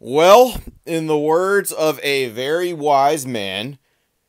Well, in the words of a very wise man,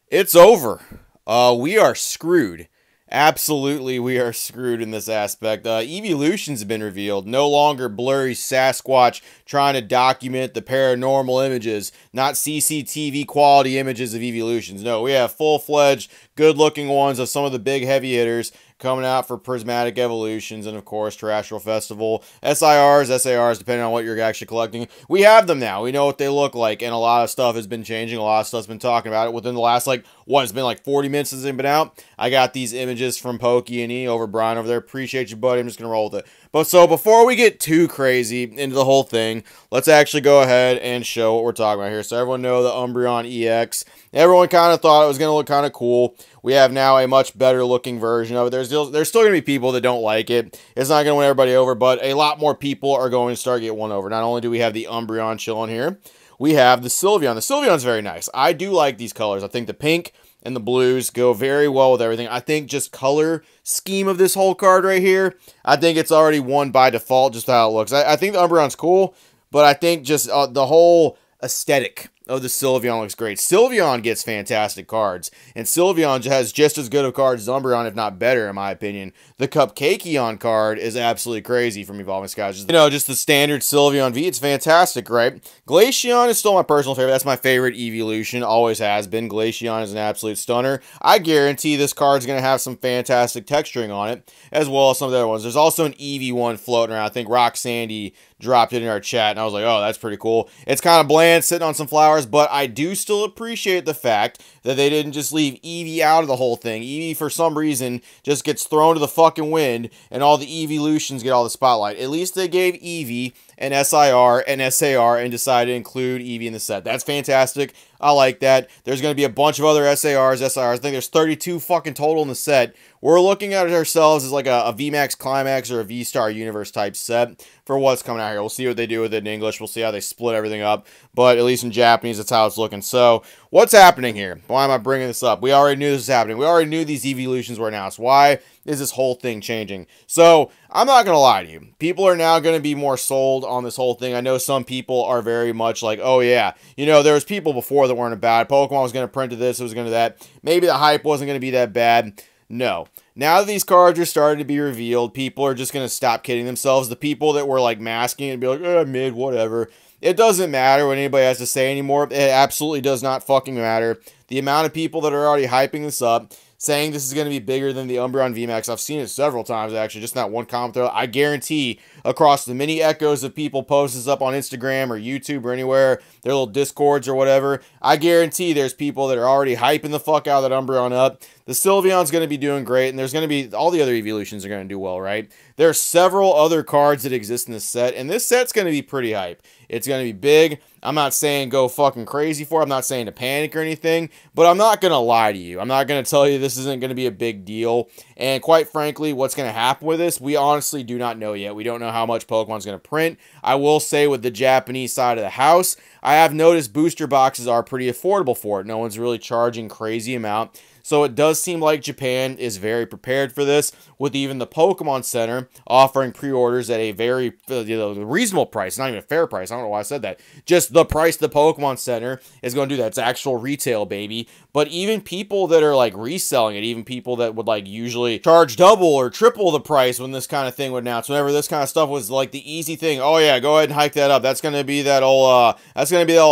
it's over. We are screwed. Absolutely, we are screwed in this aspect. Evolutions have been revealed. No longer blurry Sasquatch trying to document the paranormal images, not CCTV quality images of evolutions. No, we have full-fledged, good-looking ones of some of the big heavy hitters coming out for Prismatic Evolutions and, of course, Terrestrial Festival. SIRs, SARs, depending on what you're actually collecting. We have them now. We know what they look like, and a lot of stuff has been changing. A lot of stuff's been talking about it within the last, it's been like 40 minutes since they've been out. I got these images from Pokey and E over Brian over there. Appreciate you, buddy. I'm just going to roll with it. But so before we get too crazy into the whole thing, let's actually go ahead and show what we're talking about here. So everyone know the Umbreon EX. Everyone kind of thought it was going to look kind of cool. We have now a much better looking version of it. There's still going to be people that don't like it. It's not going to win everybody over, but a lot more people are going to start to get won over. Not only do we have the Umbreon chilling here, we have the Sylveon. The Sylveon's very nice. I do like these colors. I think the pink and the blues go very well with everything. I think just color scheme of this whole card right here, I think it's already won by default just how it looks. I think the Umbreon's cool, but I think just the whole aesthetic of the Sylveon looks great. Sylveon gets fantastic cards, and Sylveon has just as good of cards as Umbreon, if not better, in my opinion. The Cupcakeon card is absolutely crazy from Evolving Skies. Just the standard Sylveon V, it's fantastic, right? Glaceon is still my personal favorite. That's my favorite evolution, always has been. Glaceon is an absolute stunner. I guarantee this card's going to have some fantastic texturing on it, as well as some of the other ones. There's also an EV1 floating around. I think Rock Sandy dropped it in our chat, and I was like, oh, that's pretty cool. It's kind of bland, sitting on some flowers, but I do still appreciate the fact that they didn't just leave Eevee out of the whole thing. Eevee, for some reason, just gets thrown to the fucking wind, and all the evolutions get all the spotlight. At least they gave Eevee an SIR and SAR and decided to include Eevee in the set. That's fantastic. I like that. There's going to be a bunch of other SARs, SIRs. I think there's 32 fucking total in the set. We're looking at it ourselves as like a VMAX Climax or a V-Star Universe type set for what's coming out here. We'll see what they do with it in English. We'll see how they split everything up. But at least in Japanese, that's how it's looking. So what's happening here? Why am I bringing this up? We already knew this was happening. We already knew these evolutions were announced. Why is this whole thing changing? So I'm not going to lie to you. People are now going to be more sold on this whole thing. I know some people are very much like, oh yeah, there was people before that weren't about it. Pokemon was going to print to this, it was going to that. Maybe the hype wasn't going to be that bad. No. Now that these cards are starting to be revealed, people are just going to stop kidding themselves. The people that were like masking and be like, mid, whatever. It doesn't matter what anybody has to say anymore. It absolutely does not fucking matter. The amount of people that are already hyping this up, saying this is going to be bigger than the Umbreon VMAX. I've seen it several times, actually, just not one comment there. I guarantee across the many echoes of people post this up on Instagram or YouTube or anywhere, their little Discords or whatever, I guarantee there's people that are already hyping the fuck out of that Umbreon up. The Sylveon's going to be doing great, and there's going to be, all the other evolutions are going to do well, right? There are several other cards that exist in this set, and this set's going to be pretty hype. It's going to be big. I'm not saying go fucking crazy for it. I'm not saying to panic or anything, but I'm not going to lie to you. I'm not going to tell you this isn't going to be a big deal. And quite frankly, what's going to happen with this, we honestly do not know yet. We don't know how much Pokemon's going to print. I will say with the Japanese side of the house, I have noticed booster boxes are pretty affordable for it. No one's really charging crazy amount. So it does seem like Japan is very prepared for this, with even the Pokemon Center offering pre-orders at a very reasonable price. Not even a fair price. I don't know why I said that. Just the price the Pokemon Center is going to do that. It's actual retail, baby. But even people that are like reselling it, even people that would like usually charge double or triple the price when this kind of thing would announce, whenever this kind of stuff was like the easy thing. Oh yeah, go ahead and hike that up. That's going to be that old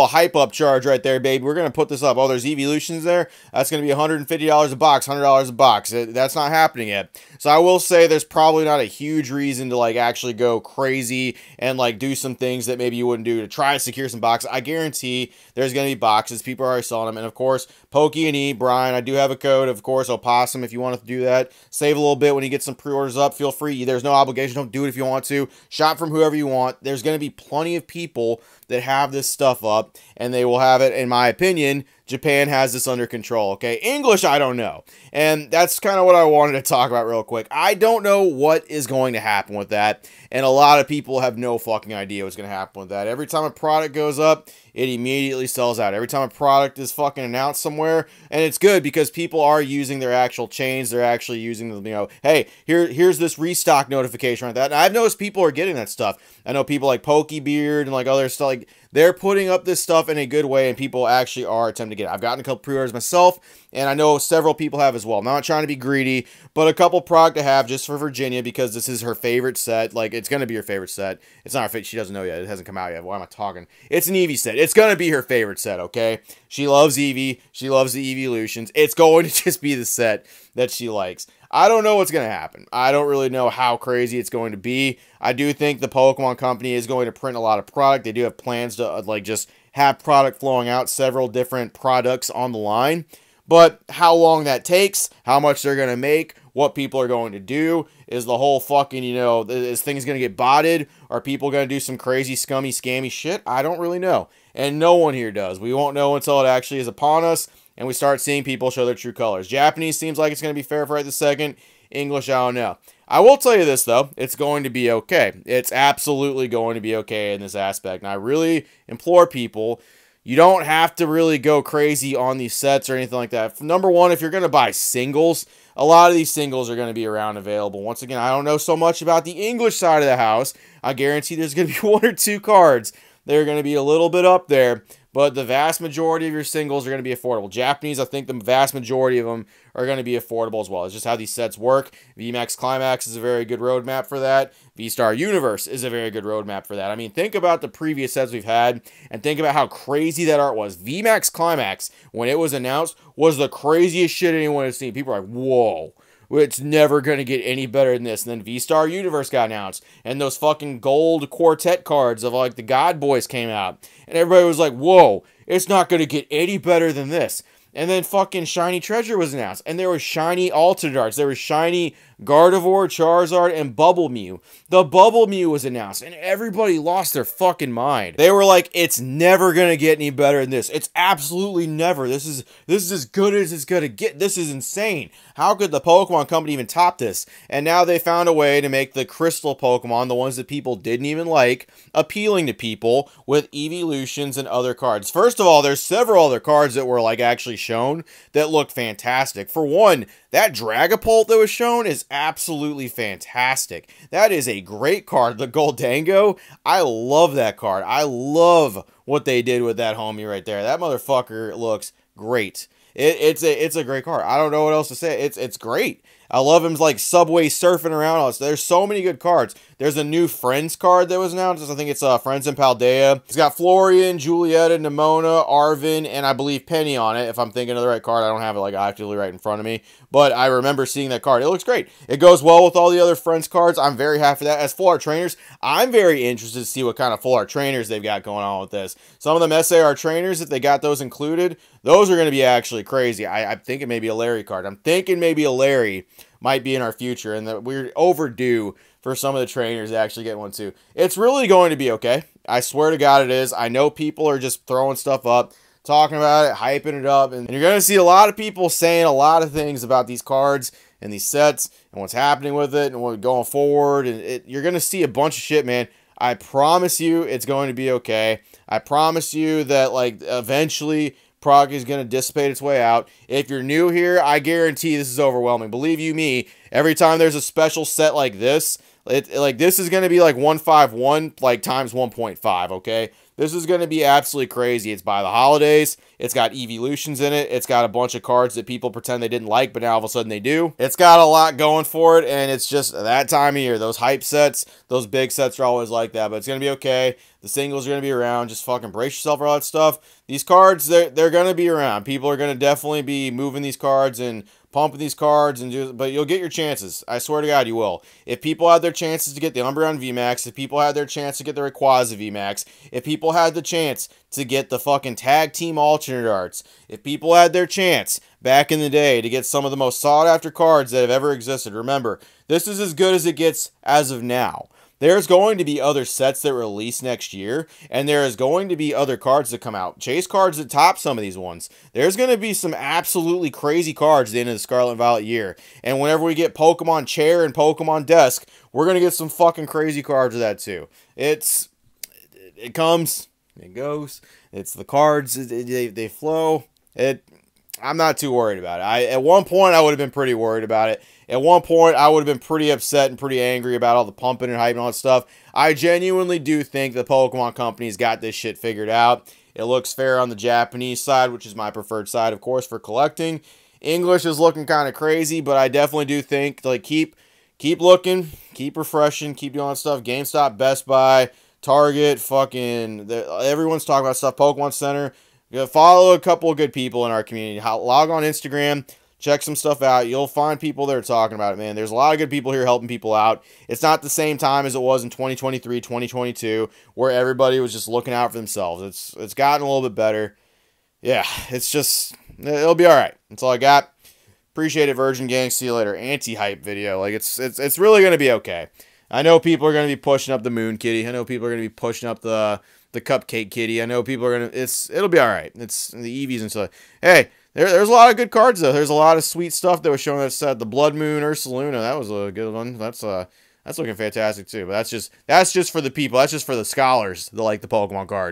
hype up charge right there, baby. We're going to put this up. Oh, there's evolutions there. That's going to be $150 a box, $100 a box. That's not happening yet. So I will say there's probably not a huge reason to like actually go crazy and like do some things that maybe you wouldn't do to try to secure some boxes. I guarantee there's going to be boxes. People are already selling them. And of course, Pokey and E, Brian, I do have a code. Of course, Opossum, if you want to do that, save a little bit when you get some pre-orders up. Feel free. There's no obligation. Don't do it if you want to. Shop from whoever you want. There's going to be plenty of people that have this stuff up, and they will have it, in my opinion, Japan has this under control, okay? English, I don't know. And that's kind of what I wanted to talk about real quick. I don't know what is going to happen with that, and a lot of people have no fucking idea what's going to happen with that. Every time a product goes up, it immediately sells out. Every time a product is fucking announced somewhere, and it's good because people are using their actual chains. They're actually using the, you know, hey, here's this restock notification right that. And I've noticed people are getting that stuff. I know people like Pokebeard and like other stuff, like they're putting up this stuff in a good way, and people actually are attempting to get it. I've gotten a couple pre-orders myself, and I know several people have as well. I'm not trying to be greedy, but a couple product to have just for Virginia because this is her favorite set. Like, it's going to be her favorite set. It's not her favorite. She doesn't know yet. It hasn't come out yet. Why am I talking? It's an Eevee set. It's going to be her favorite set, okay? She loves Eevee. She loves the Eeveelutions. It's going to just be the set that she likes. I don't know what's going to happen. I don't really know how crazy it's going to be. I do think the Pokemon Company is going to print a lot of product. They do have plans to like just have product flowing out, several different products on the line. But how long that takes, how much they're going to make, what people are going to do, is the whole fucking, you know, is things going to get botted? Are people going to do some crazy, scummy, scammy shit? I don't really know. And no one here does. We won't know until it actually is upon us and we start seeing people show their true colors. Japanese seems like it's going to be fair for right this second. English, I don't know. I will tell you this, though. It's going to be okay. It's absolutely going to be okay in this aspect. And I really implore people, you don't have to really go crazy on these sets or anything like that. Number one, if you're going to buy singles, a lot of these singles are going to be around available. Once again, I don't know so much about the English side of the house. I guarantee there's going to be one or two cards that are going to be a little bit up there, but the vast majority of your singles are going to be affordable. Japanese, I think the vast majority of them are going to be affordable as well. It's just how these sets work. VMAX Climax is a very good roadmap for that. V-Star Universe is a very good roadmap for that. I mean, think about the previous sets we've had and think about how crazy that art was. VMAX Climax, when it was announced, was the craziest shit anyone has seen. People are like, whoa. It's never going to get any better than this. And then V-Star Universe got announced. And those fucking gold quartet cards of like the God Boys came out. And everybody was like, whoa, it's not going to get any better than this. And then fucking Shiny Treasure was announced. And there was shiny alternate arts. There was shiny Gardevoir, Charizard, and Bubble Mew. The Bubble Mew was announced, and everybody lost their fucking mind. They were like, it's never gonna get any better than this. It's absolutely never. This is as good as it's gonna get. This is insane. How could the Pokemon Company even top this? And now they found a way to make the Crystal Pokemon, the ones that people didn't even like, appealing to people with Eeveelutions and other cards. First of all, there's several other cards that were like actually shown that looked fantastic. For one, that Dragapult that was shown is absolutely fantastic. That is a great card. The Goldango, I love that card. I love what they did with that homie right there. That motherfucker looks great. It's a great card. I don't know what else to say. It's great. I love him like Subway surfing around. There's so many good cards. There's a new Friends card that was announced. I think it's Friends and Paldea. It's got Florian, Julieta, Nimona, Arvin, and I believe Penny on it. If I'm thinking of the right card, I don't have it like actively right in front of me. But I remember seeing that card. It looks great. It goes well with all the other Friends cards. I'm very happy for that. As full art trainers, I'm very interested to see what kind of full art trainers they've got going on with this. Some of them SAR trainers, if they got those included, those are going to be actually crazy. I'm thinking maybe a Larry card. I'm thinking maybe a Larry might be in our future, and that we're overdue for some of the trainers to actually get one too. It's really going to be okay. I swear to God it is. I know people are just throwing stuff up, talking about it, hyping it up, and you're going to see a lot of people saying a lot of things about these cards and these sets and what's happening with it and what's going forward, and you're going to see a bunch of shit, man. I promise you it's going to be okay. I promise you that like eventually product is going to dissipate its way out. If you're new here, I guarantee this is overwhelming. Believe you me, every time there's a special set like this, this is going to be like 151 like times 1.5, okay? This is going to be absolutely crazy. It's by the holidays. It's got Eeveelutions in it. It's got a bunch of cards that people pretend they didn't like, but now all of a sudden they do. It's got a lot going for it, and it's just that time of year. Those hype sets, those big sets are always like that, but it's going to be okay. The singles are going to be around. Just fucking brace yourself for all that stuff. These cards, they're going to be around. People are going to definitely be moving these cards and pumping these cards, but you'll get your chances. I swear to God, you will. If people had their chances to get the Umbreon VMAX, if people had their chance to get the Rayquaza VMAX, if people had the chance to get the fucking tag team alternate arts, if people had their chance back in the day to get some of the most sought after cards that have ever existed, remember, this is as good as it gets as of now. there's going to be other sets that release next year, and there is going to be other cards that come out. Chase cards that top some of these ones. There's going to be some absolutely crazy cards at the end of the Scarlet and Violet year. And whenever we get Pokemon Chair and Pokemon Desk, we're going to get some fucking crazy cards of that too. It comes, it goes. It's the cards, they flow. I'm not too worried about it. At one point, I would have been pretty worried about it. At one point, I would have been pretty upset and pretty angry about all the pumping and hype and all that stuff. I genuinely do think the Pokemon Company's got this shit figured out. It looks fair on the Japanese side, which is my preferred side, of course, for collecting. English is looking kind of crazy, but I definitely do think, like, keep looking, keep refreshing, keep doing stuff. GameStop, Best Buy, Target, fucking, everyone's talking about stuff. Pokemon Center. Follow a couple of good people in our community. Log on Instagram. Check some stuff out. You'll find people that are talking about it, man. There's a lot of good people here helping people out. It's not the same time as it was in 2023, 2022, where everybody was just looking out for themselves. It's gotten a little bit better. Yeah, it'll be all right. That's all I got. Appreciate it, Virgin Gang. See you later. Anti-hype video. Like, it's really going to be okay. I know people are going to be pushing up the Moon Kitty. I know people are going to be pushing up the Cupcake Kitty. I know people are going to... It'll be all right. It's the Eevees and stuff. Hey... There's a lot of good cards, though. There's a lot of sweet stuff that was shown that set. The Blood Moon, Ursaluna, that was a good one. That's looking fantastic, too. But that's just for the people. That's just for the scholars that like the Pokemon cards.